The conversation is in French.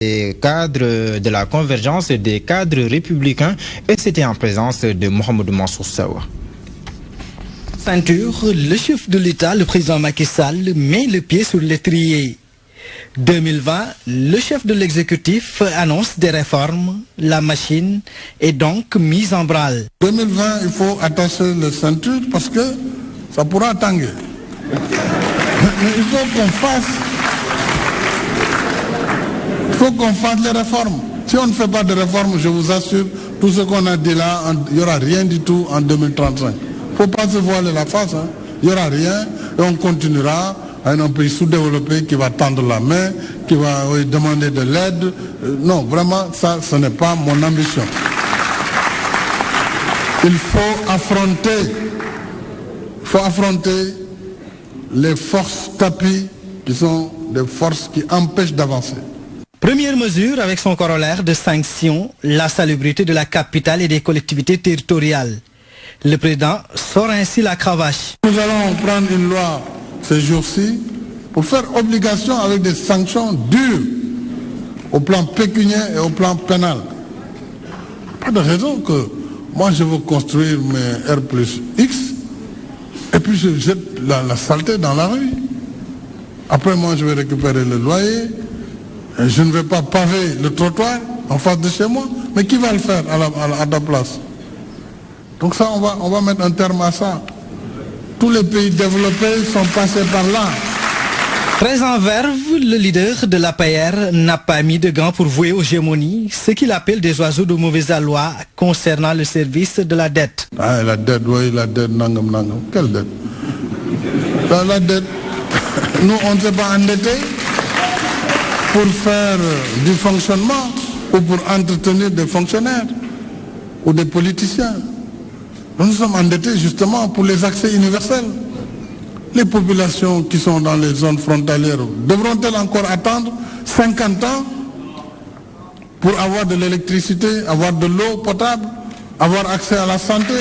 des cadres de la convergence et des cadres républicains, et c'était en présence de Mohamed Mansour Sawa. Ceinture, le chef de l'État, le président Macky Sall, met le pied sur l'étrier. 2020, le chef de l'exécutif annonce des réformes, la machine est donc mise en branle. 2020, il faut attacher le ceinture parce que ça pourra tanguer. Mais il faut qu'on fasse les réformes. Si on ne fait pas de réformes, je vous assure, tout ce qu'on a dit là, il n'y aura rien du tout en 2035. Il ne faut pas se voiler la face. Il n'y aura rien et on continuera à un pays sous-développé qui va tendre la main, qui va demander de l'aide. Non, vraiment, ça, ce n'est pas mon ambition. Il faut affronter les forces tapis qui sont des forces qui empêchent d'avancer. Première mesure avec son corollaire de sanctions, la salubrité de la capitale et des collectivités territoriales. Le président sort ainsi la cravache. Nous allons prendre une loi ces jours-ci pour faire obligation avec des sanctions dures au plan pécuniaire et au plan pénal. Pas de raison que moi je veux construire mes R+X et puis je jette la saleté dans la rue. Après moi je vais récupérer le loyer, et je ne vais pas paver le trottoir en face de chez moi, mais qui va le faire à ta place? Donc ça on va mettre un terme à ça. Tous les pays développés sont passés par là. Très en verve, le leader de l'APR n'a pas mis de gants pour vouer aux gémonies, ce qu'il appelle des oiseaux de mauvais aloi concernant le service de la dette. Ah, la dette, oui, la dette, nangam, nangam. Quelle dette? La dette, nous, on ne s'est pas endetté pour faire du fonctionnement ou pour entretenir des fonctionnaires ou des politiciens. Nous sommes endettés justement pour les accès universels. Les populations qui sont dans les zones frontalières devront-elles encore attendre 50 ans pour avoir de l'électricité, avoir de l'eau potable, avoir accès à la santé?